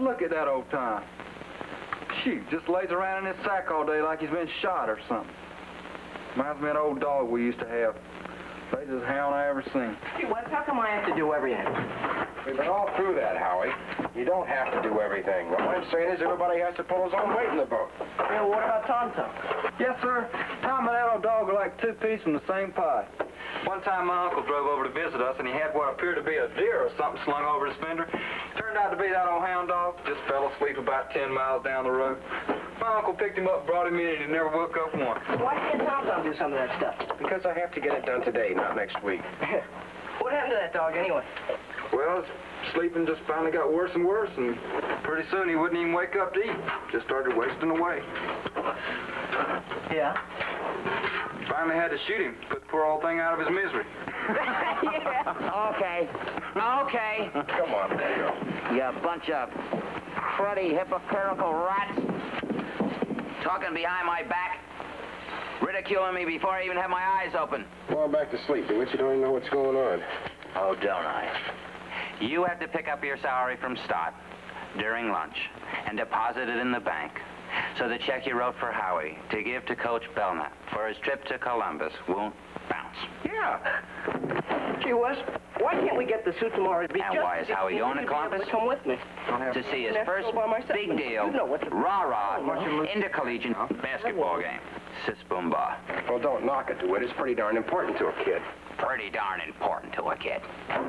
look at that old time. Shoot, just lays around in his sack all day like he's been shot or something. Reminds me of an old dog we used to have. Craziest hound I ever seen. Gee, Wes, how come I have to do everything? We've been all through that, Howie. You don't have to do everything. What I'm saying is everybody has to pull his own weight in the boat. Yeah, what about Tom? Yes, sir. Tom and that old dog are like two peas from the same pie. One time my uncle drove over to visit us, and he had what appeared to be a deer or something slung over his fender. Turned out to be that old hound dog. Just fell asleep about 10 miles down the road. My uncle picked him up, brought him in, and he never woke up once. Why can't Tom do some of that stuff? Because I have to get it done today, not next week. What happened to that dog, anyway? Well, his sleeping just finally got worse and worse, and pretty soon he wouldn't even wake up to eat. Just started wasting away. Yeah? Finally had to shoot him, put the poor old thing out of his misery. Yeah. Okay. Okay. Come on, Dale. You bunch of cruddy, hypocritical rats. Talking behind my back. Ridiculing me before I even have my eyes open. Well, I'm back to sleep. DeWitt, you don't even know what's going on. Oh, don't I? You have to pick up your salary from Stott during lunch and deposit it in the bank so the check you wrote for Howie to give to Coach Belknap for his trip to Columbus won't bounce. Yeah. Gee, Wes, why can't we get the suit tomorrow? And why is Howie going to Columbus? Come with me. To see his first big deal, rah-rah, intercollegiate basketball game. Sis boom ba. Well, don't knock it, DeWitt. It's pretty darn important to a kid. Pretty darn important to a kid.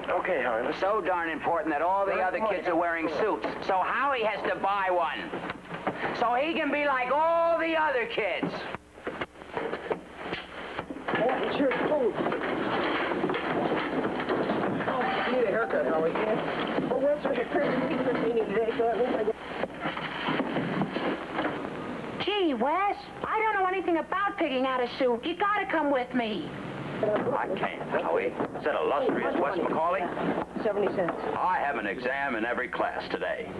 Okay, Howie. So darn important that all the other kids are wearing suits. So Howie has to buy one. So he can be like all the other kids. Oh, it's your cold. Oh, you need a haircut, Howie. Yeah. Well, Wes, there's a crazy pizza meeting today, so that means I get... Gee, Wes, I don't know anything about picking out a suit. You gotta come with me. I can't, Howie. Is that illustrious Wes Macaulay? 70 cents. I have an exam in every class today.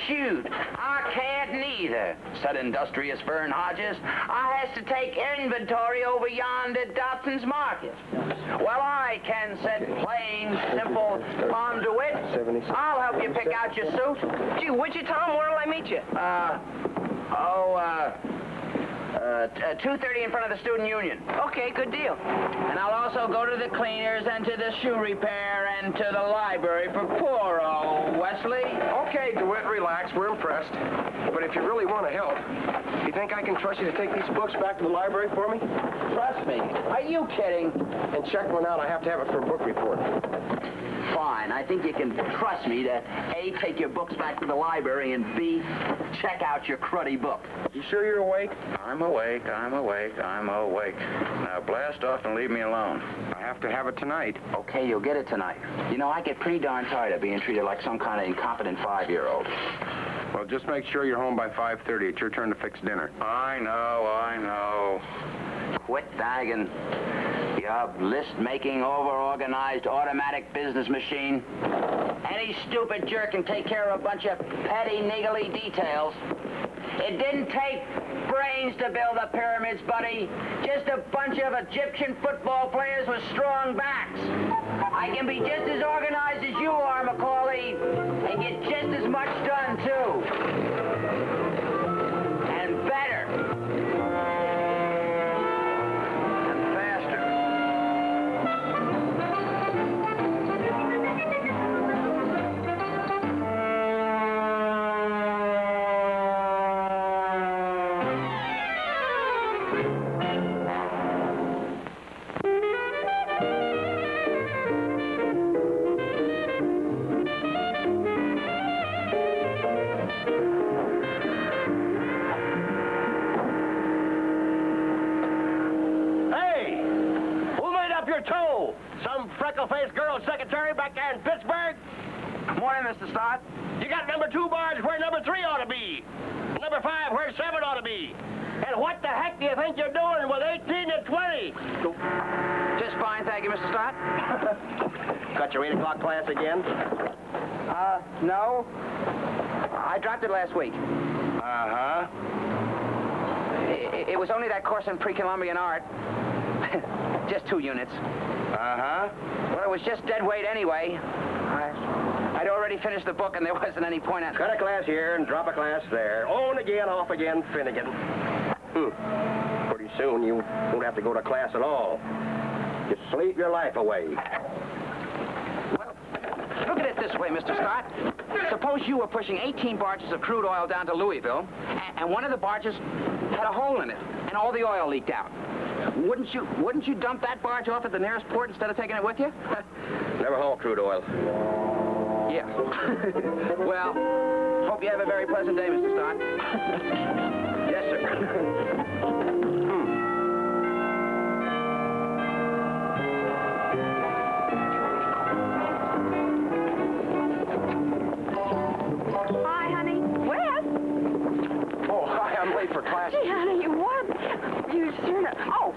Shoot, I can't neither, said industrious Vern Hodges. I has to take inventory over yonder at Dobson's Market. Well, I can, said plain, simple Tom DeWitt. I'll help you pick out your suit. Gee, would you, Tom? Where'll I meet you? 2:30 in front of the Student Union. Okay, good deal. And I'll also go to the cleaners and to the shoe repair and to the library for poor old Wesley. Okay, DeWitt, relax. We're impressed. But if you really want to help, you think I can trust you to take these books back to the library for me? Trust me. Are you kidding? And check one out. I have to have it for a book report. Fine. I think you can trust me to A, take your books back to the library, and B, check out your cruddy book. You sure you're awake? I'm awake, I'm awake, I'm awake. Now blast off and leave me alone. I have to have it tonight. Okay, you'll get it tonight. You know, I get pretty darn tired of being treated like some kind of incompetent 5-year-old. Well, just make sure you're home by 5:30. It's your turn to fix dinner. I know. Quit dagging. You list-making, over-organized, automatic business machine. Any stupid jerk can take care of a bunch of petty, niggly details. It didn't take brains to build the pyramids, buddy. Just a bunch of Egyptian football players with strong backs. I can be just as organized as you are, Macaulay, and get just as much done, too. And better. Freckle-faced girl secretary back there in Pittsburgh? Morning, Mr. Stott. You got number 2 bars where number 3 ought to be. Number 5 where 7 ought to be. And what the heck do you think you're doing with 18 and 20? Just fine, thank you, Mr. Stott. Got your 8 o'clock class again? No. I dropped it last week. Uh-huh. It was only that course in pre-Columbian art. Just 2 units. Uh-huh. Well, it was just dead weight anyway. class? I'd already finished the book, and there wasn't any point in... Cut a class here and drop a class there. On again, off again, Finnegan. Pretty soon you won't have to go to class at all. Just sleep your life away. Well, look at it this way, Mr. Scott. Suppose you were pushing 18 barges of crude oil down to Louisville, and one of the barges had a hole in it, and all the oil leaked out. Wouldn't you dump that barge off at the nearest port instead of taking it with you? Never haul crude oil. Yeah. Well, hope you have a very pleasant day, Mr. Scott. Yes, sir. Hi, honey. Wes? Oh, hi, I'm late for class. Gee, honey, what? You sure... Oh,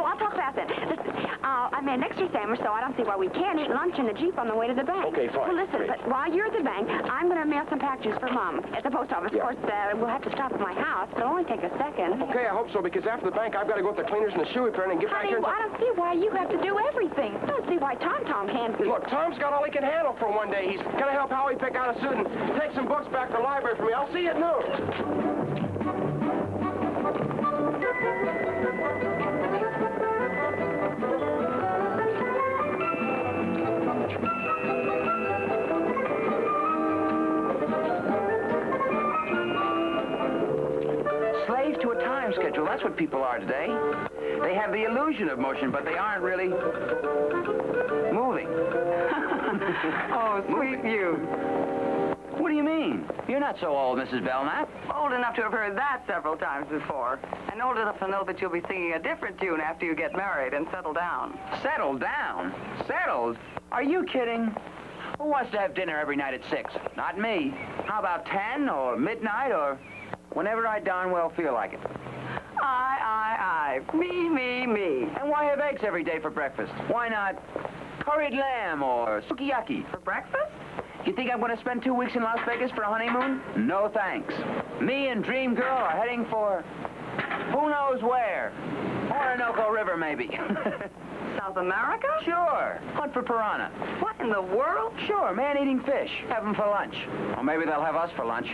I'll talk fast then. Listen, I made an extra sandwich, so I don't see why we can't eat lunch in the Jeep on the way to the bank. Okay, fine. Well, listen, Great. but while you're at the bank, I'm going to mail some packages for Mom at the post office. Yeah. Of course, we'll have to stop at my house. It'll only take a second. Okay, I hope so, because after the bank, I've got to go with the cleaners and the shoe repair and get back Honey, here. well, I don't see why you have to do everything. I don't see why Tom can't do. Look, Tom's got all he can handle for one day. He's going to help Howie pick out a suit and take some books back to the library for me. I'll see you at noon. Slave to a time schedule, that's what people are today. They have the illusion of motion, but they aren't really moving. Oh, sweet you. What do you mean? You're not so old, Mrs. Belknap. Old enough to have heard that several times before. And old enough to know that you'll be singing a different tune after you get married and settle down. Settled down? Settled? Are you kidding? Who wants to have dinner every night at 6? Not me. How about 10 or midnight or whenever I darn well feel like it? I. Me. And why have eggs every day for breakfast? Why not curried lamb or sukiyaki? For breakfast? You think I'm going to spend 2 weeks in Las Vegas for a honeymoon? No thanks. Me and Dream Girl are heading for who knows where. Orinoco River, maybe. South America? Sure. Hunt for piranha. What in the world? Sure, man-eating fish. Have them for lunch. Or maybe they'll have us for lunch.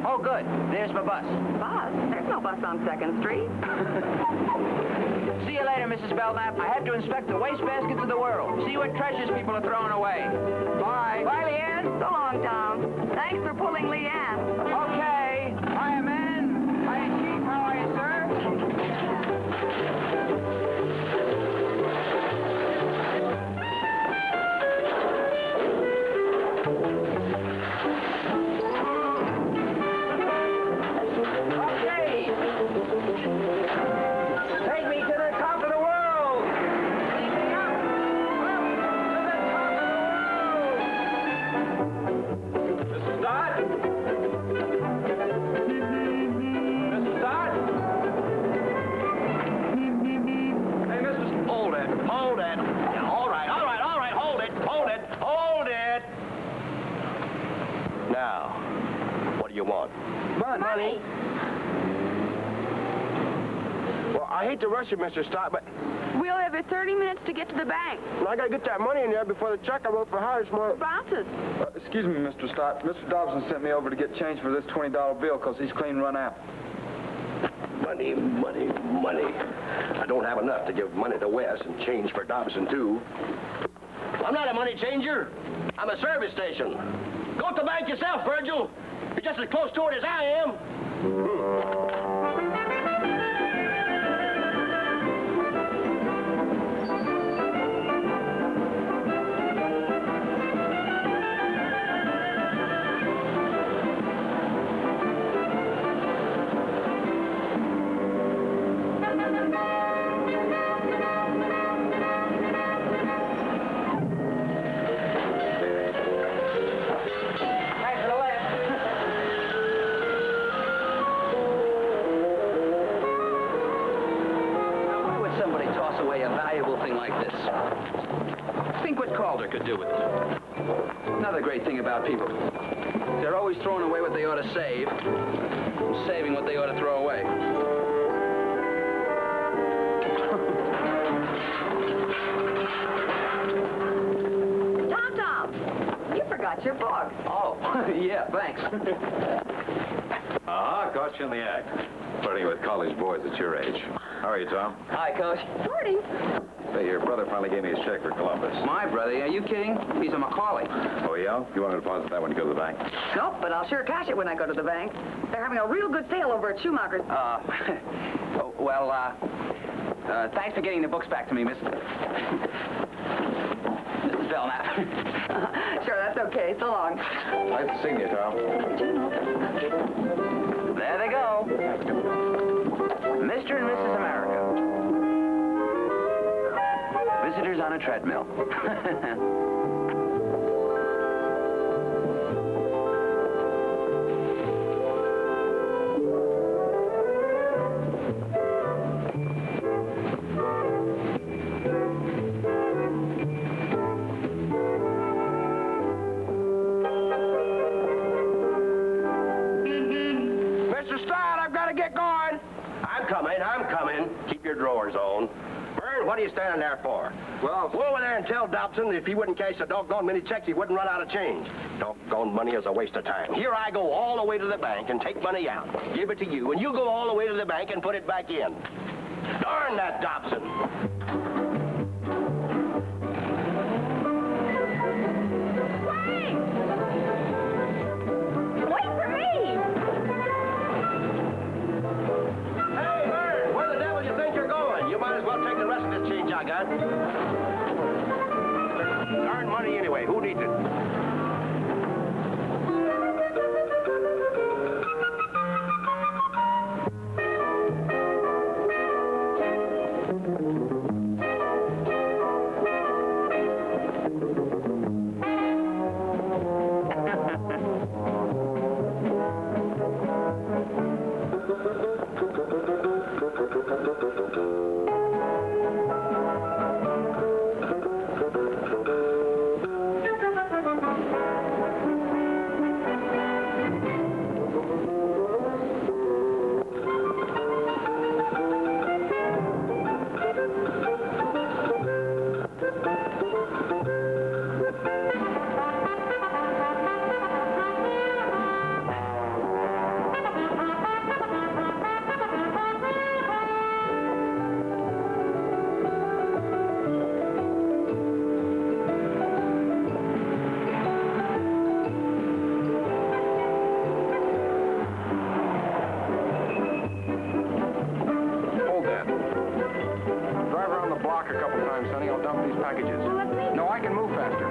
Oh, good. There's my bus. Bus? There's no bus on 2nd Street. See you later, Mrs. Belknap. I have to inspect the wastebaskets of the world. See what treasures people are throwing away. Bye. Bye, Leanne. So long, Tom. Thanks for pulling Leanne. Okay. Hiya, men. Hiya, Chief. How are you, sir? Okay. Take me to the top of the world. Take me up to the top of the world. Mrs. Dodd? Mrs. Dodd? Hey, Mrs. Hold it. Yeah, all right. Hold it. Now, what do you want? Money. Well, I hate to rush you, Mr. Stott, but We'll have 30 minutes to get to the bank. I got to get that money in there before the check I wrote for Howard tomorrow. Bounces. Excuse me, Mr. Stott. Mr. Dobson sent me over to get change for this $20 bill because he's clean run out. Money. I don't have enough to give money to Wes and change for Dobson, too. I'm not a money changer. I'm a service station. Go to the bank yourself, Virgil. You're just as close to it as I am. Thanks for the lift. Why would somebody toss away a valuable thing like this? Think what Calder could do with it. Another great thing about people. They're always throwing away what they ought to save, and saving what they ought to throw away. your book. Oh, yeah, thanks. Caught you in the act. Flirting with college boys at your age. How are you, Tom? Hi, Coach. Morning. Hey, your brother finally gave me his check for Columbus. My brother? Are you kidding? He's a Macaulay. Oh, yeah? You want to deposit that when you go to the bank? Nope, but I'll sure cash it when I go to the bank. They're having a real good sale over at Schumacher's. Thanks for getting the books back to me, Mrs. Belknap. Sure, that's okay. So long. Nice to see you, Tom. There they go. Mr. and Mrs. America. Visitors on a treadmill. Mr. Stott, I've got to get going. I'm coming. Keep your drawers on. Vern, what are you standing there for? Well, Go over there and tell Dobson that if he wouldn't cash the doggone mini checks, he wouldn't run out of change. Doggone money is a waste of time. Here I go all the way to the bank and take money out. Give it to you, and you go all the way to the bank and put it back in. Darn that Dobson. Wait for me! Hey, Vern, where the devil do you think you're going? You might as well take the rest of this change I got. Darn money anyway. Who needs it? Hold that. Drive around the block a couple times, Sonny. I'll dump these packages. No, I can move faster.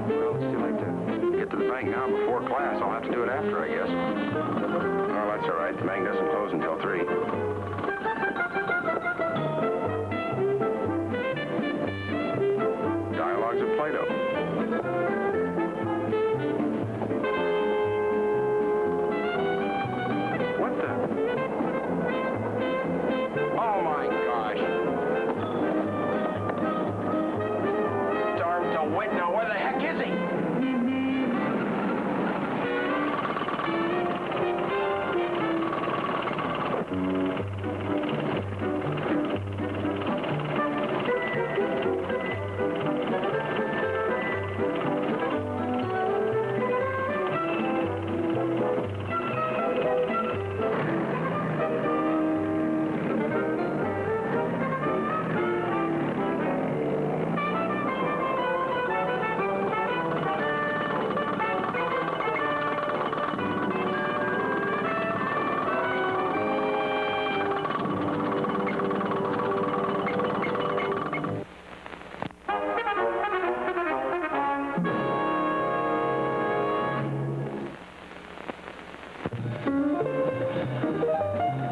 Well, it's too late to get to the bank now before class. I'll have to do it after, I guess. Oh, that's all right. The bank doesn't close until 3. Dialogues of Plato. What the? Oh, my gosh. Darn to wait now. Where the heck is he?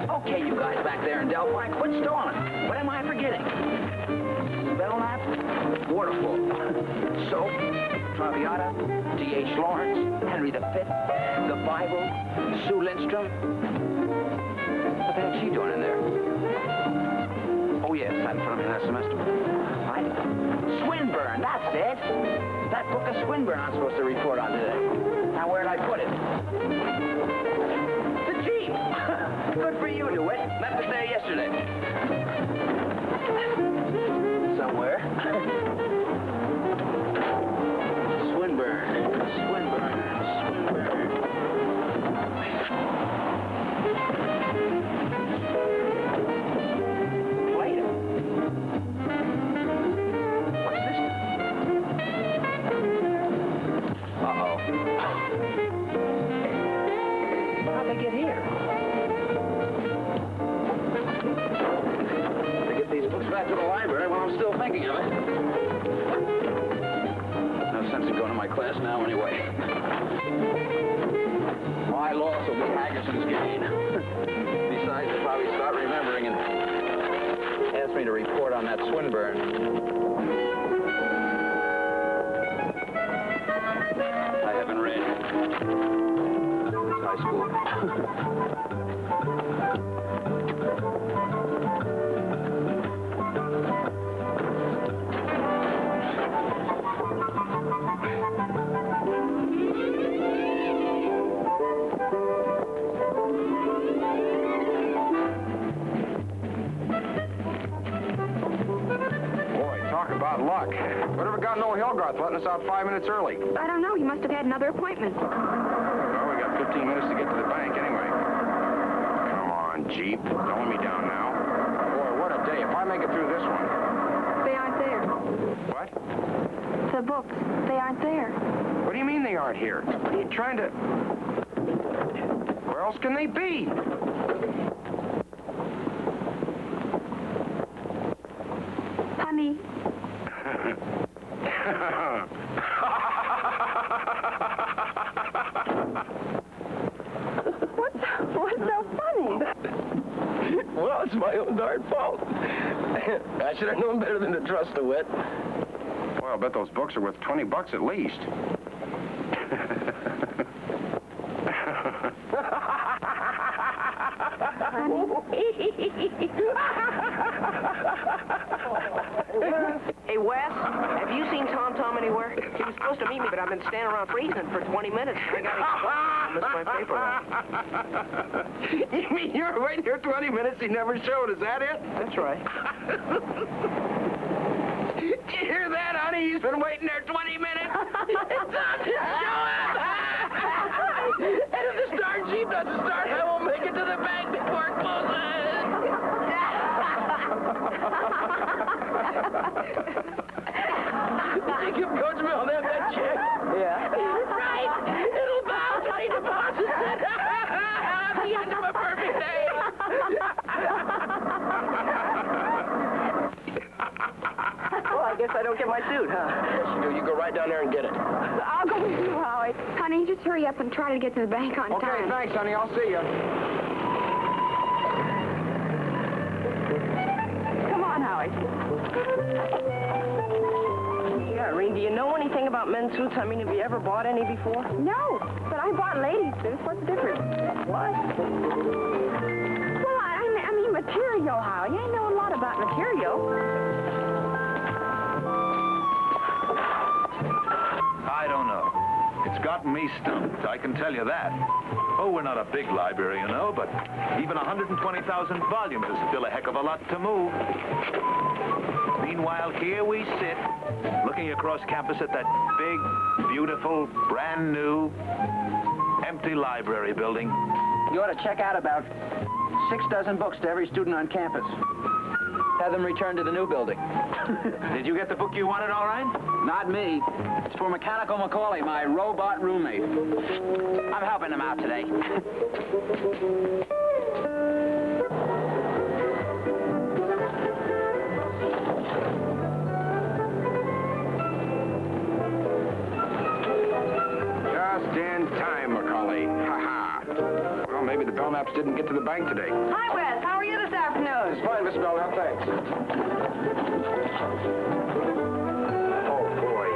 Okay, you guys back there in Delphi, quit stalling. What am I forgetting? Belknap? Waterfall. Soap? Traviata, D.H. Lawrence, Henry V, the Bible, Sue Lindstrom. What the heck's she doing in there? Oh, yes, I'm from that semester. Right. Swinburne, that's it. That book of Swinburne I'm supposed to report on today. Now, where'd I put it? The Jeep. Good for you, DeWitt. Left it there yesterday. Somewhere. Swinburne. Later. What's this? Uh-oh. How'd they get here? To get these books back to the library while I'm still thinking of it. No sense in going to my class now anyway. My loss will be Haggerson's gain. Besides, they'll probably start remembering and ask me to report on that Swinburne. I haven't read. It's high school. Luck. Whatever got Noel Hilgarth letting us out 5 minutes early? I don't know. He must have had another appointment. Well, we got 15 minutes to get to the bank anyway. Come on, Jeep. Don't let me down now. Boy, what a day. If I make it through this one. They aren't there. What? The books. They aren't there. What do you mean they aren't here? What are you trying to... Where else can they be? Honey. What's so funny? Well, it's my own darn fault. I should have known better than to trust DeWitt. Well, I bet those books are worth $20 at least. Hey, Wes, have you seen Tom anywhere? He was supposed to meet me, but I've been standing around freezing for 20 minutes. I missed my paper route. You mean you were waiting here 20 minutes? He never showed. Is that it? That's right. Did you hear that, honey? He's been waiting there 20 minutes. It's time to show him. And if the Star Jeep doesn't start, I won't make it to the bank before it closes. You can coach me on that check. Yeah. Right. It'll bounce when he deposits it. The end of a perfect day. Well, I guess I don't get my suit, huh? Yes, you do. You go right down there and get it. I'll go with you, Howie. Honey, just hurry up and try to get to the bank on time. Okay, thanks, honey. I'll see you. Come on, Howie. Yeah, Irene, do you know anything about men's suits? I mean, have you ever bought any before? No, but I bought ladies' suits. What's the difference? What? Well, I mean material, Howie. I know a lot about material. I don't know. It's gotten me stumped, I can tell you that. Oh, we're not a big library, you know, but even 120,000 volumes is still a heck of a lot to move. Meanwhile, here we sit, looking across campus at that big, beautiful, brand new, empty library building. You ought to check out about 6 dozen books to every student on campus. Have them returned to the new building. Did you get the book you wanted all right? Not me. It's for Mechanical Macaulay, my robot roommate. I'm helping him out today. Just in time, Macaulay. Ha-ha. Well, maybe the Belknaps didn't get to the bank today. Hi, Wes. How are you this afternoon? It's fine, Miss Belknap, thanks. Oh, boy.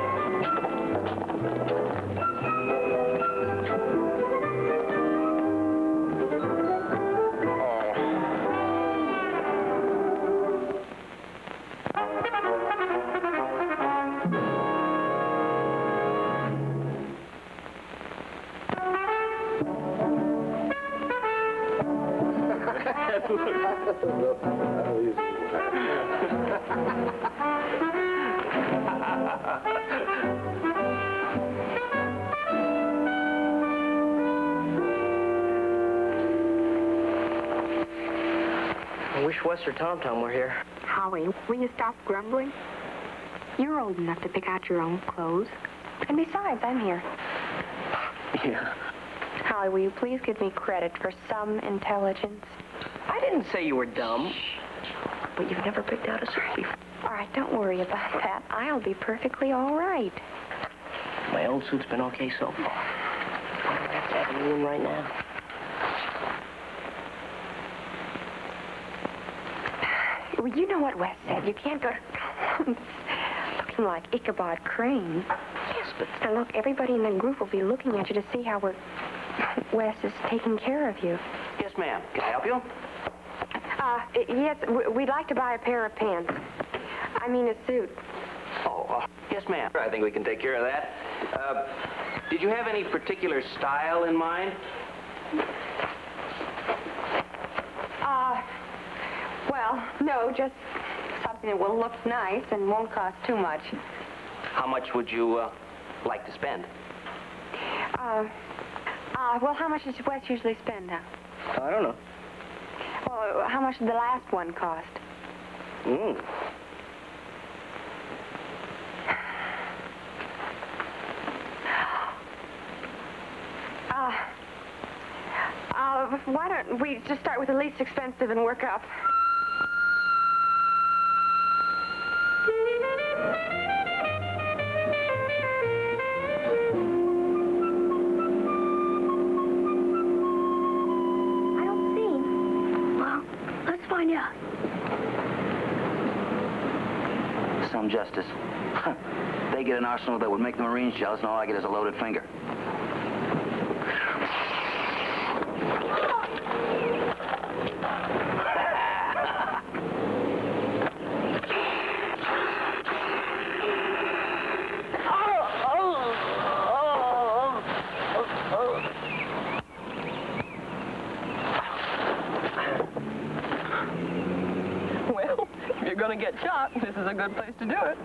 I wish Wes or Tom Tom were here. Howie, will you stop grumbling? You're old enough to pick out your own clothes. And besides, I'm here. Yeah. Howie, will you please give me credit for some intelligence? I didn't say you were dumb. But you've never picked out a suit before. All right, don't worry about that. I'll be perfectly all right. My old suit's been okay so far. I don't have to have a new one right now. Well, you know what Wes said. You can't go to looking like Ichabod Crane. Yes, but... Now, look, everybody in the group will be looking at you to see how Wes is taking care of you. Yes, ma'am. Can I help you? Yes, we'd like to buy a pair of pants. I mean a suit. Oh, yes, ma'am. I think we can take care of that. Did you have any particular style in mind? Well, no, just something that will look nice and won't cost too much. How much would you like to spend? Well, how much does Wes usually spend now? I don't know. Well, how much did the last one cost? Why don't we just start with the least expensive and work up? I don't see. Well, let's find out. Some justice. They get an arsenal that would make the Marines jealous, and all I get is a loaded finger. Well, if you're going to get shot, this is a good place to do it.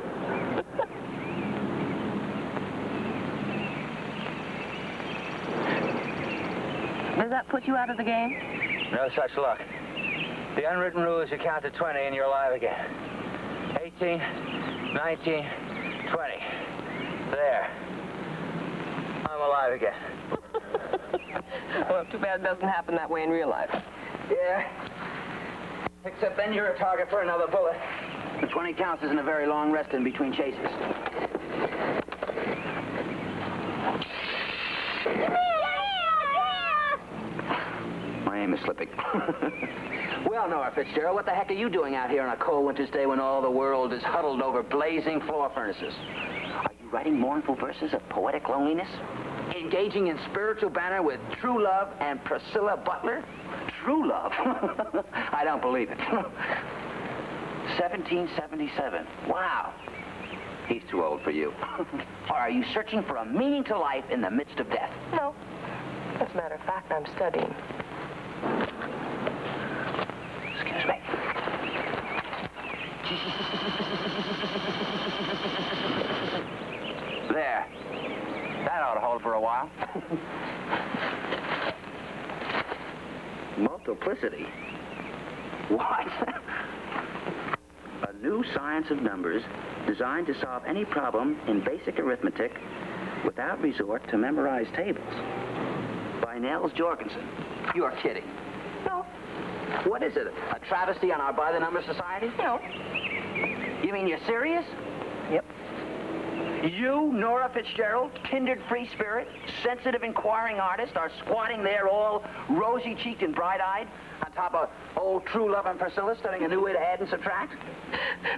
Does that put you out of the game? No such luck. The unwritten rule is you count to 20 and you're alive again. 18, 19, 20. There. I'm alive again. Well, too bad it doesn't happen that way in real life. Yeah. Except then you're a target for another bullet. The 20 counts isn't a very long rest in between chases. My aim is slipping. Well, Nora Fitzgerald, what the heck are you doing out here on a cold winter's day when all the world is huddled over blazing floor furnaces? Are you writing mournful verses of poetic loneliness? Engaging in spiritual banter with True Love and Priscilla Butler? True Love? I don't believe it. 1777. Wow. He's too old for you. Or are you searching for a meaning to life in the midst of death? No. As a matter of fact, I'm studying. Excuse me. There. That ought to hold for a while. Multiplicity? What? A new science of numbers designed to solve any problem in basic arithmetic without resort to memorized tables. By Nels Jorgensen. You're kidding. No. What is it? A travesty on our by-the-numbers society? No. You mean you're serious? Yep. You, Nora Fitzgerald, kindred free spirit, sensitive inquiring artist, are squatting there all rosy-cheeked and bright-eyed on top of old True Love and Priscilla studying a new way to add and subtract?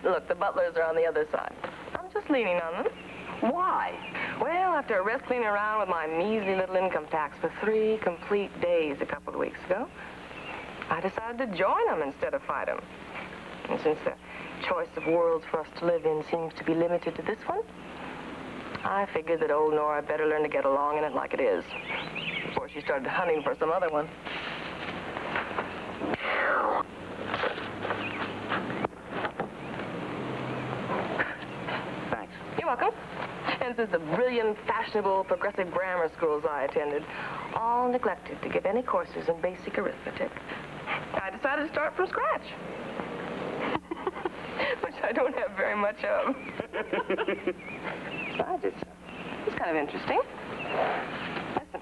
Look, the Butlers are on the other side. I'm just leaning on them. Why? Well, after a rest cleaning around with my measly little income tax for 3 complete days a couple of weeks ago, I decided to join them instead of fight them. And since the choice of worlds for us to live in seems to be limited to this one, I figured that old Nora better learn to get along in it like it is before she started hunting for some other one. pretenses the brilliant, fashionable, progressive grammar schools I attended all neglected to give any courses in basic arithmetic, I decided to start from scratch. Which I don't have very much of. Besides, it's kind of interesting. Listen,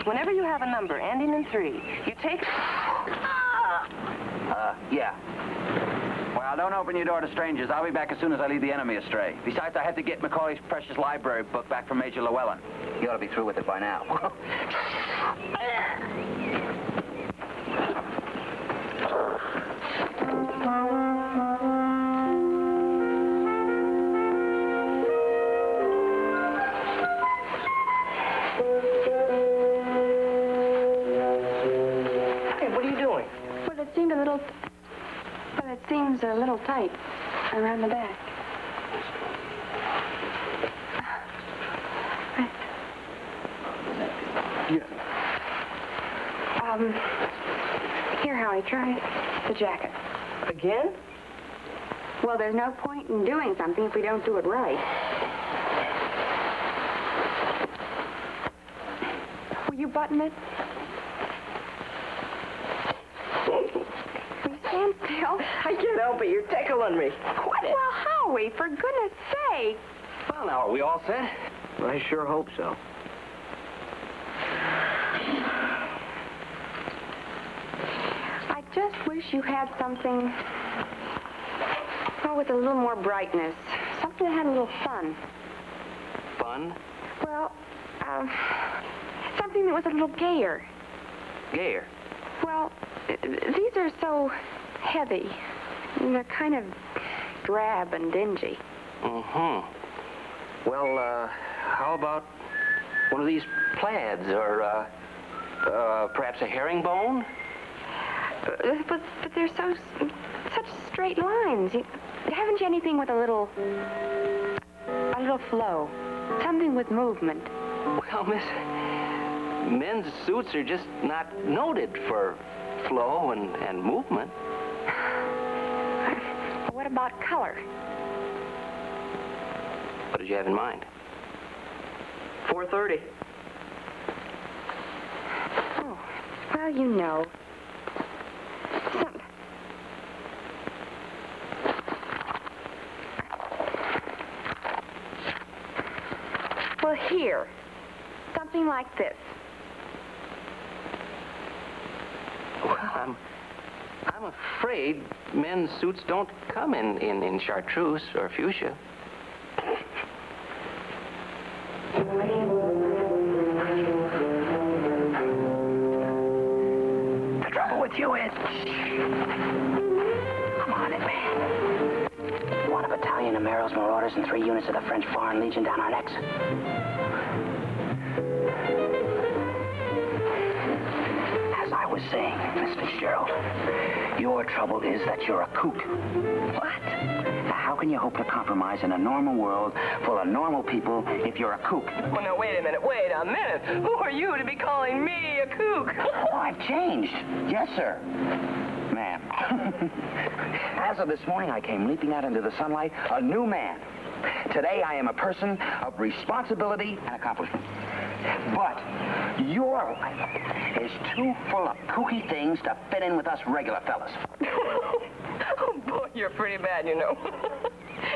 whenever you have a number ending in 3, you take... Yeah. Well, don't open your door to strangers. I'll be back as soon as I lead the enemy astray. Besides, I had to get Macaulay's precious library book back from Major Llewellyn. You ought to be through with it by now. It seems a little tight around the back. Here, Howie, try the jacket. Again? Well, there's no point in doing something if we don't do it right. Will you button it? Stand still. I can't help it. You're tickling me. Quit it. Well, Howie, for goodness sake. Well, now, are we all set? I sure hope so. I just wish you had something, well, with a little more brightness. Something that had a little fun. Fun? Well, something that was a little gayer. Gayer? Well, these are so heavy. And they're kind of drab and dingy. Mm-hmm. Well, how about one of these plaids or, perhaps a herringbone? But they're such straight lines. Haven't you anything with a little flow? Something with movement. Well, miss, men's suits are just not noted for flow and movement. What about color? What did you have in mind? 4:30. Oh, well, you know. Well, here. Something like this. Well, I'm afraid men's suits don't come in chartreuse or fuchsia. The trouble with you is... Come on in, man. You want a battalion of Merrill's Marauders and 3 units of the French Foreign Legion down our necks? As I was saying, Miss Fitzgerald, your trouble is that you're a kook. What? How can you hope to compromise in a normal world full of normal people if you're a kook? Well, no, wait a minute. Who are you to be calling me a kook? Oh, I've changed. Yes, sir. Ma'am. As of this morning, I came leaping out into the sunlight, a new man. Today, I am a person of responsibility and accomplishment. But your life is too full of kooky things to fit in with us regular fellas. Oh, boy, you're pretty bad, you know.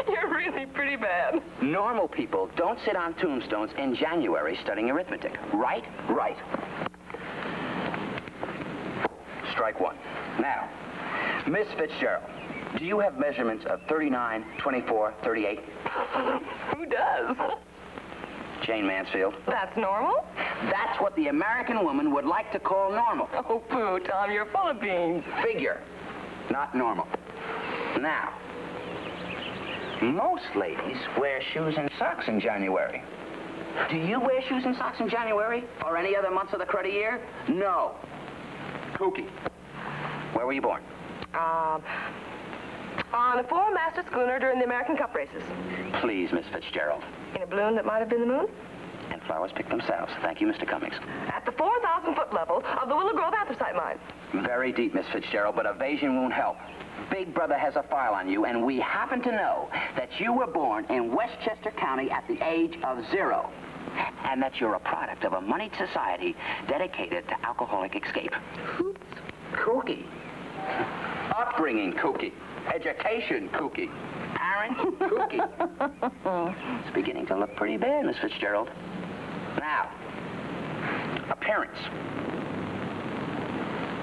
You're really pretty bad. Normal people don't sit on tombstones in January studying arithmetic. Right? Right. Strike one. Now, Miss Fitzgerald, do you have measurements of 39, 24, 38? Who does? Jane Mansfield. That's normal? That's what the American woman would like to call normal. Oh, pooh, Tom, you're full of beans. Figure, not normal. Now, most ladies wear shoes and socks in January. Do you wear shoes and socks in January or any other months of the cruddy year? No. Kooky. Where were you born? On a four-masted schooner during the American Cup races. Please, Miss Fitzgerald. In a balloon that might have been the moon? And flowers pick themselves. Thank you, Mr. Cummings. At the 4,000-foot level of the Willow Grove anthracite mine. Very deep, Miss Fitzgerald, but evasion won't help. Big Brother has a file on you, and we happen to know that you were born in Westchester County at the age of 0. And that you're a product of a moneyed society dedicated to alcoholic escape. Hoots. Kooky. Upbringing, kooky. Education, kooky. Parent, kooky. It's beginning to look pretty bad, Miss Fitzgerald. Now, appearance.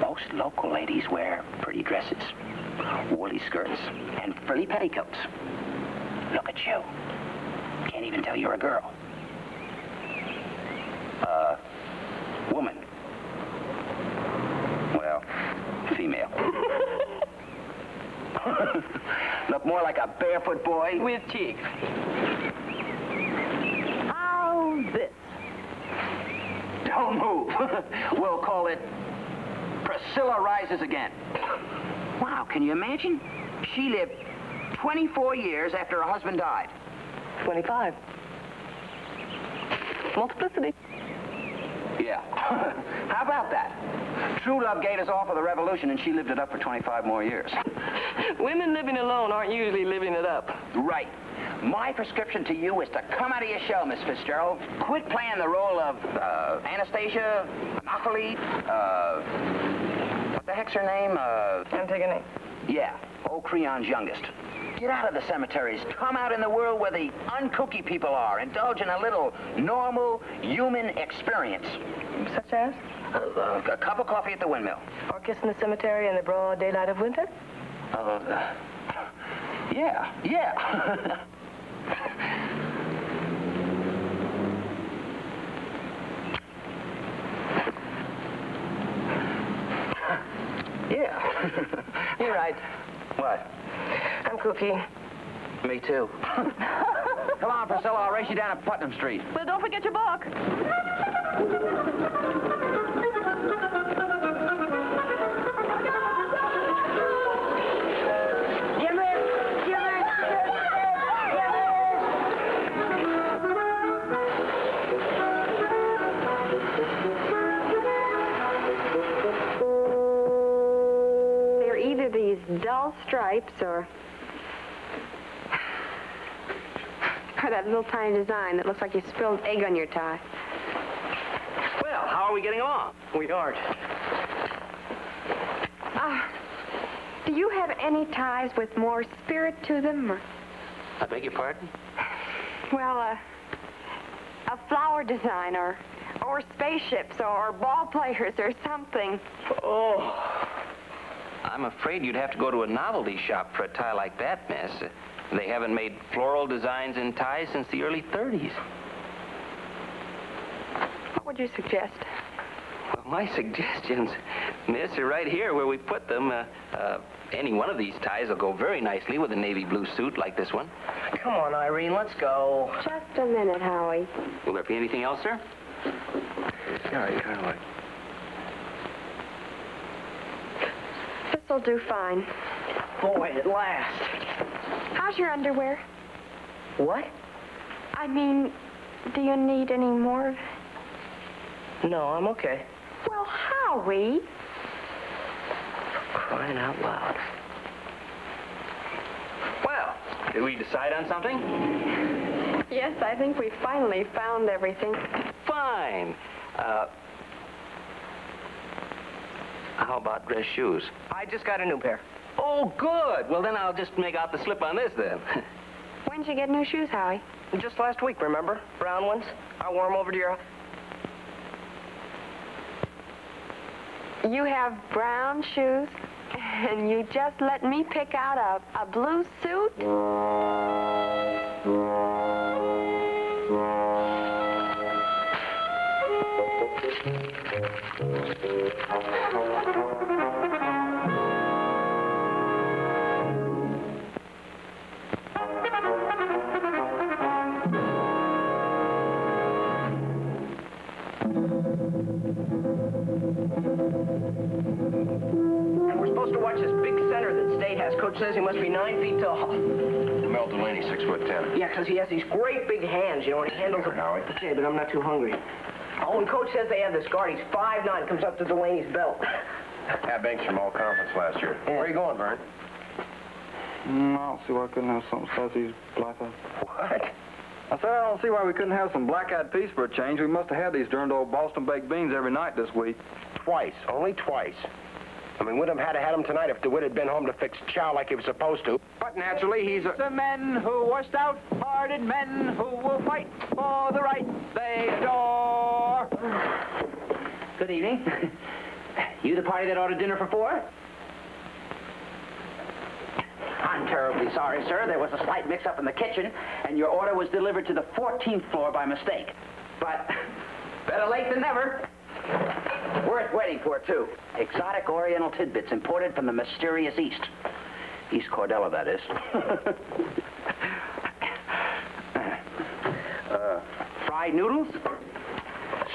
Most local ladies wear pretty dresses, woolly skirts, and frilly petticoats. Look at you. Can't even tell you're a girl. Woman. Well, female. Look more like a barefoot boy. With cheeks. How's this? Don't move. We'll call it Priscilla Rises Again. Wow, can you imagine? She lived 24 years after her husband died. 25. Multiplicity. Yeah. How about that? True love gave us off of the revolution, and she lived it up for 25 more years. Women living alone aren't usually living it up. Right. My prescription to you is to come out of your shell, Miss Fitzgerald. Quit playing the role of Anastasia, Anopheles, what the heck's her name? Antigone. Yeah, old Creon's youngest. Get out of the cemeteries. Come out in the world where the uncookie people are. Indulge in a little normal human experience. Such as? A cup of coffee at the windmill. Or kiss in the cemetery in the broad daylight of winter? Yeah. Yeah. You're right. What? I'm kooky. Me too. Come on, Priscilla, I'll race you down to Putnam Street. Well, don't forget your book. They're either these dull stripes or that little tiny design that looks like you spilled egg on your tie. Well, how are we getting along? We aren't. Do you have any ties with more spirit to them? Or... I beg your pardon? Well, a flower design or spaceships or ball players or something. Oh. I'm afraid you'd have to go to a novelty shop for a tie like that, miss. They haven't made floral designs in ties since the early 30s. What would you suggest? Well, my suggestions, miss, are right here where we put them. Any one of these ties will go very nicely with a navy blue suit like this one. Come on, Irene, let's go. Just a minute, Howie. Will there be anything else, sir? Yeah, you kind of like... This'll do fine. Boy, at last. How's your underwear? What? I mean, do you need any more? No, I'm okay. Well, Howie. Crying out loud. Well, did we decide on something? Yes, I think we finally found everything. Fine. How about dress shoes? I just got a new pair. Oh, good. Well, then I'll just make out the slip on this, then. When'd you get new shoes, Howie? Just last week, remember? Brown ones. I wore them over to your... You have brown shoes, and you just let me pick out a blue suit? And we're supposed to watch this big center that State has Coach says he must be 9 feet tall. Mel Delaney, 6'10". Yeah, because he has these great big hands, you know, and he handles it. Okay, but I'm not too hungry. Oh, and Coach says they have this guard. He's 5'9", comes up to Delaney's belt. Had Banks from all conference last year. Yeah. Where are you going, Vern? I don't see why I couldn't have some Sassy's black-eyed. What? I said I don't see why we couldn't have some black-eyed peas for a change. We must have had these darned old Boston baked beans every night this week. Twice. Only twice. I mean, Wyndham had had him tonight if DeWitt had been home to fix chow like he was supposed to. But naturally, he's a... The men who are stout-hearted men who will fight for the right they adore. Good evening. You the party that ordered dinner for 4? I'm terribly sorry, sir. There was a slight mix-up in the kitchen, and your order was delivered to the 14th floor by mistake. But better late than never. Worth waiting for, too. Exotic oriental tidbits imported from the mysterious East. East Cordella, that is. Fried noodles?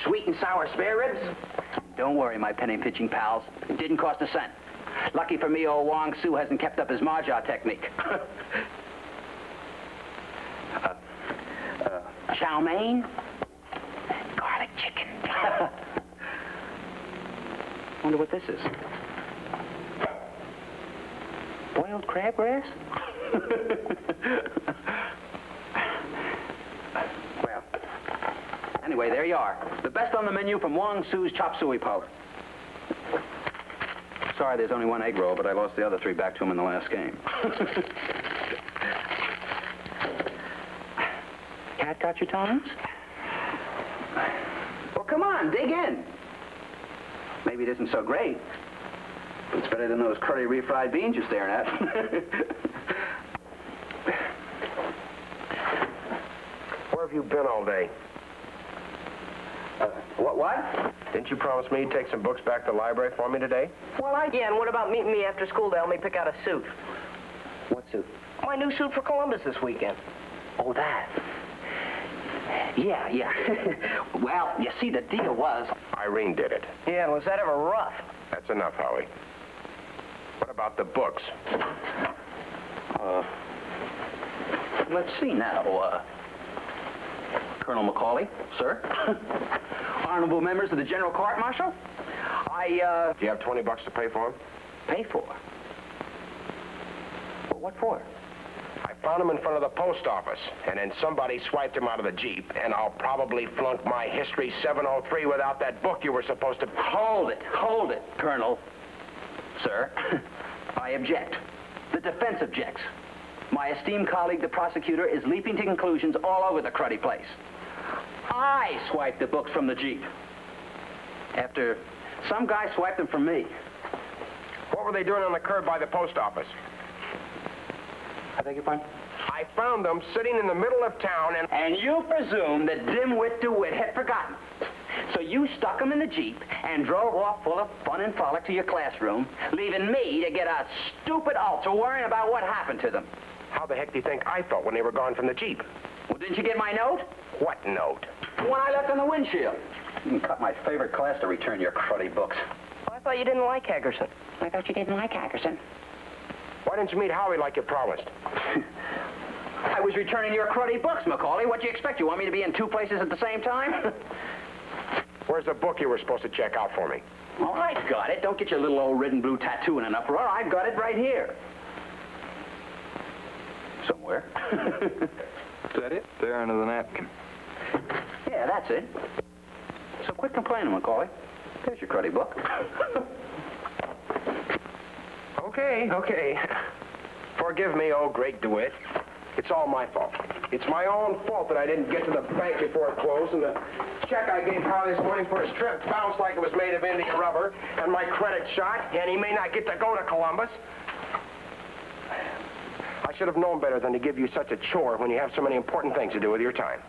Sweet and sour spare ribs? Don't worry, my penny-pinching pals. It didn't cost a cent. Lucky for me, old Wong Su hasn't kept up his Mahjong technique. Chow mein? Garlic chicken. Wonder what this is. Boiled crabgrass? Well, anyway, there you are. The best on the menu from Wong Su's chop suey powder. Sorry, there's only 1 egg roll, but I lost the other 3 back to him in the last game. Cat got your tongues? Well, come on, dig in. Maybe it isn't so great. But it's better than those curry refried beans you're staring at. Where have you been all day? What? Didn't you promise me you'd take some books back to the library for me today? Well, I did. And what about meeting me after school to help me pick out a suit? What suit? My new suit for Columbus this weekend. Oh, that. Yeah. Well, you see, the deal was... Irene did it. Yeah, was that ever rough? That's enough, Howie. What about the books? Let's see now, Colonel Macaulay, sir. Honorable members of the General Court Martial. Do you have $20 to pay for them? Pay for? Well, what for? I found them in front of the post office, and then somebody swiped them out of the Jeep, and I'll probably flunk my History 703 without that book you were supposed to... Hold it, Colonel. Sir, I object. The defense objects. My esteemed colleague, the prosecutor, is leaping to conclusions all over the cruddy place. I swiped the books from the Jeep. After some guy swiped them from me. What were they doing on the curb by the post office? I beg your pardon? I found them sitting in the middle of town and... And you presume that dimwit DeWitt had forgotten. So you stuck them in the Jeep and drove off full of fun and frolic to your classroom, leaving me to get a stupid ulcer worrying about what happened to them. How the heck do you think I felt when they were gone from the Jeep? Well, didn't you get my note? What note? The one I left on the windshield. You can cut my favorite class to return your cruddy books. Well, I thought you didn't like Hackerson. I thought you didn't like Hackerson. Why didn't you meet Howie like you promised? I was returning your cruddy books, Macaulay. What do you expect? You want me to be in 2 places at the same time? Where's the book you were supposed to check out for me? Oh, I've got it. Don't get your little old red and blue tattoo in an uproar. I've got it right here. Somewhere. Is that it? There under the napkin. Yeah, that's it. So quit complaining, Macaulay. There's your cruddy book. Okay. Forgive me, oh great DeWitt. It's all my fault. It's my own fault that I didn't get to the bank before it closed, and the check I gave Howie this morning for his trip bounced like it was made of Indian rubber, and my credit shot, and he may not get to go to Columbus. I should have known better than to give you such a chore when you have so many important things to do with your time.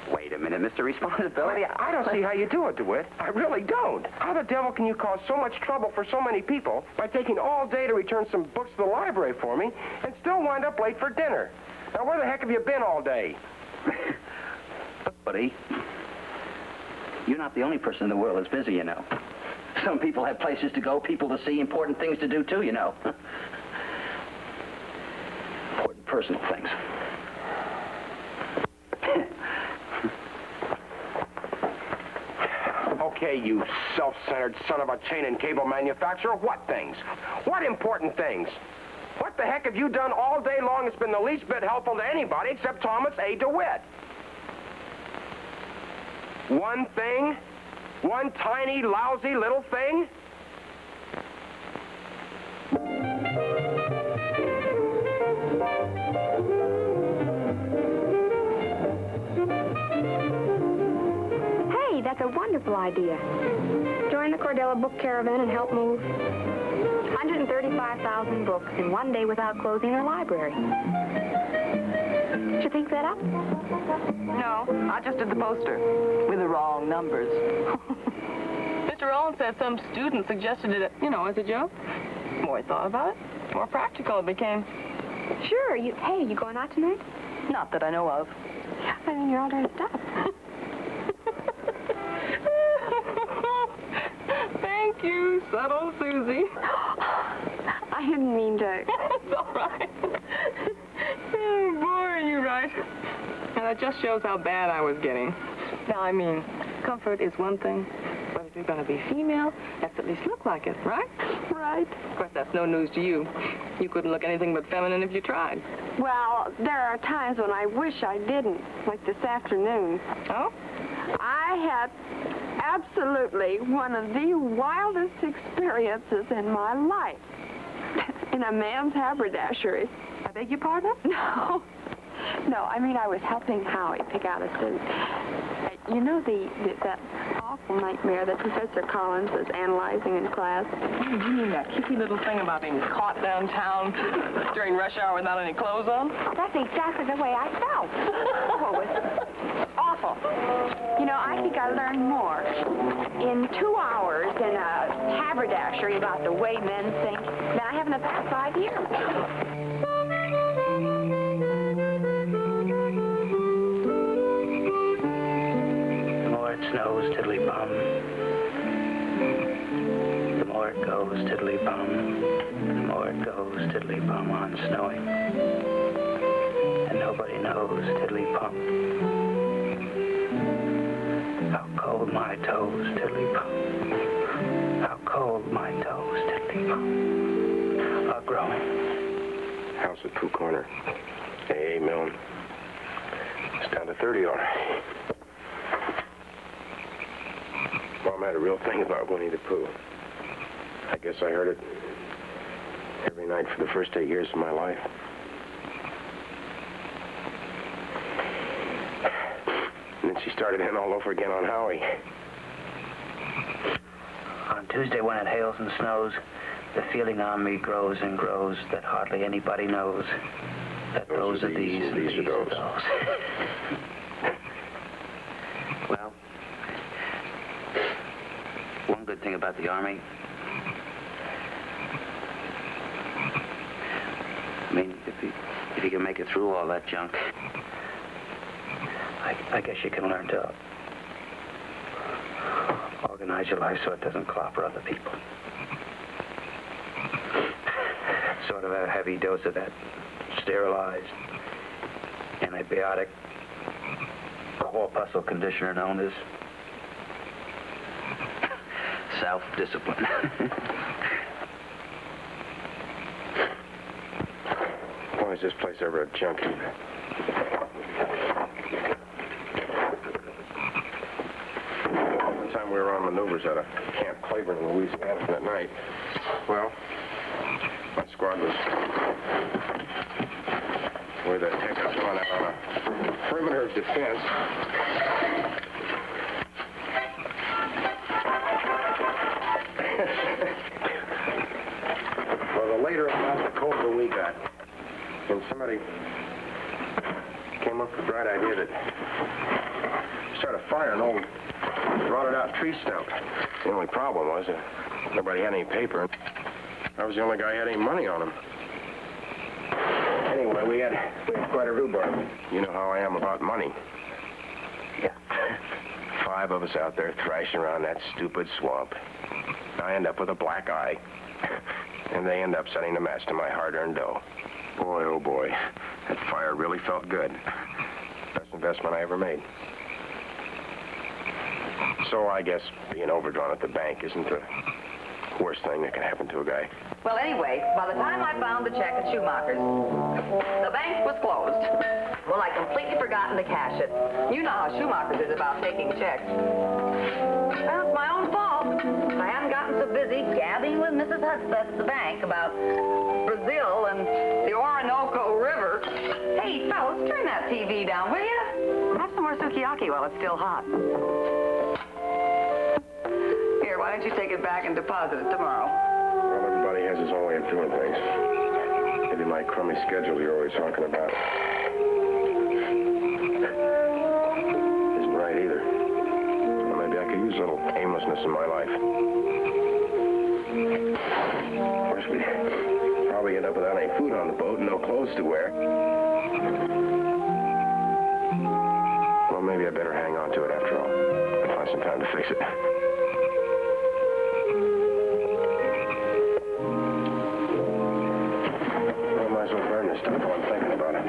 Wait a minute, Mr. Responsibility. I don't see how you do it, DeWitt. I really don't. How the devil can you cause so much trouble for so many people by taking all day to return some books to the library for me and still wind up late for dinner? Now, where the heck have you been all day? Look, buddy, you're not the only person in the world that's busy, you know. Some people have places to go, people to see, important things to do, too, you know. Important personal things. Okay, you self-centered son of a chain and cable manufacturer, what things? What important things? What the heck have you done all day long that's been the least bit helpful to anybody except Thomas A. DeWitt? One thing? One tiny, lousy little thing? Hey, that's a wonderful idea. Join the Cordella Book Caravan and help move 135,000 books in one day without closing our library. Did you think that up? No, I just did the poster with the wrong numbers. Mr. Owens said some student suggested it, you know, as a joke. The more I thought about it, the more practical it became. Sure. Hey, you going out tonight? Not that I know of. I mean, you're all dressed up. Thank you, subtle Susie. I didn't mean to. It's all right. Oh, boy, are you right. And that just shows how bad I was getting. Now, I mean, comfort is one thing, but if you're going to be female, let's at least look like it, right? Right. Of course, that's no news to you. You couldn't look anything but feminine if you tried. Well, there are times when I wish I didn't, like this afternoon. Oh? I had absolutely one of the wildest experiences in my life. In a man's haberdashery. I beg your pardon? No. No, I mean, I was helping Howie pick out a suit. You know that awful nightmare that Professor Collins was analyzing in class? You mean that kicky little thing about being caught downtown during rush hour without any clothes on? That's exactly the way I felt. Oh, it was awful. You know, I think I learned more in 2 hours in a haberdashery about the way men think than I have in the past 5 years. Snows, tiddly-bum. The more it goes, tiddly-bum. The more it goes, tiddly-bum on snowing. And nobody knows, tiddly-bum. How cold my toes, tiddly-bum. How cold my toes, tiddly-bum, are growing. House at Pooh Corner. Hey, Milne. It's down to 30, all right. Mom had a real thing about Winnie the Pooh. I guess I heard it every night for the first 8 years of my life. And then she started in all over again on Howie. On Tuesday when it hails and snows, the feeling on me grows and grows that hardly anybody knows that those are these and these are those. Well, one good thing about the Army, I mean, if you can make it through all that junk, I guess you can learn to organize your life so it doesn't clobber other people. Sort of a heavy dose of that sterilized, antibiotic, corpuscle conditioner known as self-discipline. Why is this place ever a junk heap? One time we were on maneuvers at a Camp Claiborne in Louisiana that night. Well, my squad was with a pickup on a perimeter of defense. Well, the later it got, the colder we got. And somebody came up with the bright idea that start a fire in an old rotted out tree stump. The only problem was that nobody had any paper. I was the only guy who had any money on him. Anyway, we had quite a rhubarb. You know how I am about money. Yeah. 5 of us out there thrashing around that stupid swamp. I end up with a black eye. And they end up setting the match to my hard-earned dough. Boy, oh boy, that fire really felt good. Best investment I ever made. So I guess being overdrawn at the bank isn't the worst thing that can happen to a guy. Well, anyway, by the time I found the check at Schumacher's, the bank was closed. Well, I'd completely forgotten to cash it. You know how Schumacher's is about taking checks. Well, it's my own fault. I hadn't gotten so busy gabbing with Mrs. Hudspeth at the bank about Brazil and the Orinoco River. Hey, fellas, turn that TV down, will you? Have some more sukiyaki while it's still hot. Here, why don't you take it back and deposit it tomorrow? Well, everybody has his own way of doing things. Maybe my crummy schedule you're always talking about isn't right either. Or maybe I could use a little aimlessness in my life. Of course, we'd probably end up without any food on the boat and no clothes to wear. Well, maybe I better hang on to it after all and find some time to fix it. Well, I might as well burn this stuff while I'm thinking about it.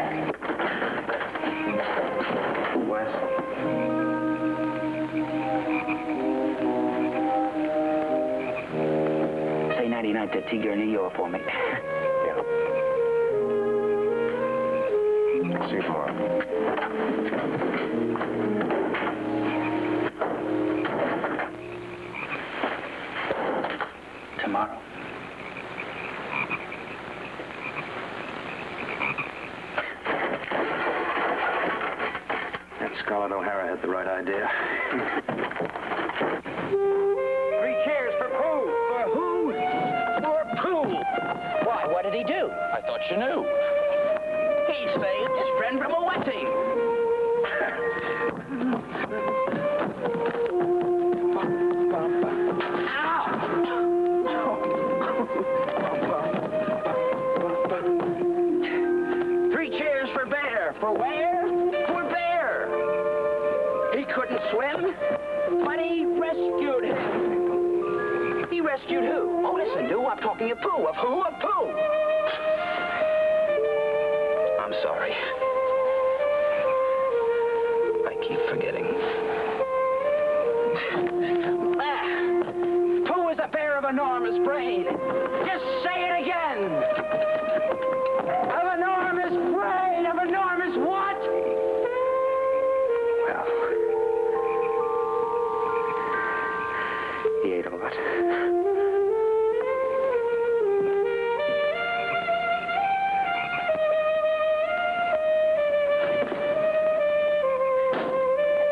Wes? Say nighty-night to Tigger and Eeyore for me. Yeah. See you tomorrow. Tomorrow. That Scarlett O'Hara had the right idea. 3 cheers for Pooh. For who? For Pooh. Why, what did he do? I thought you knew. He saved his friend from a wetting. Three cheers for Bear. For where? For Bear. He couldn't swim, but he rescued him. He rescued who? Oh, listen, do. I'm talking of Pooh. Of who? Of Pooh. I'm sorry. I keep forgetting. Pooh is a bear of enormous brain. Just say it again. Of enormous brain. Of enormous what? Well, he ate a lot.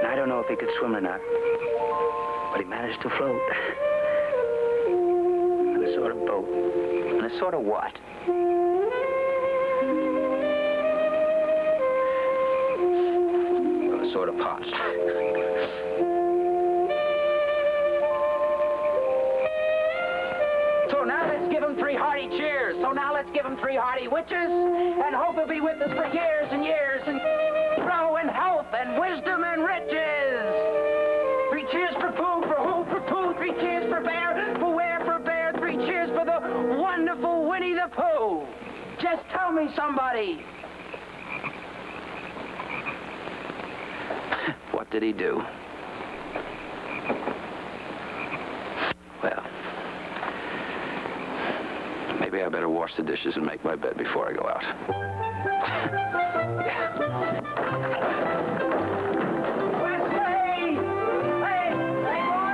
I don't know if he could swim or not, but he managed to float. In a sort of boat. In a sort of what? Well, a sort of pot. So now let's give him 3 hearty cheers. So now let's give him 3 hearty witches and hope he'll be with us for years and years and grow in health and wisdom and riches. 3 cheers for Pooh, for who, for Pooh. 3 cheers for Bear, for where, for Bear. 3 cheers for the wonderful Winnie the Pooh. Just tell me, somebody. What did he do? Well, maybe I better wash the dishes and make my bed before I go out. Wesley! Hey, boy!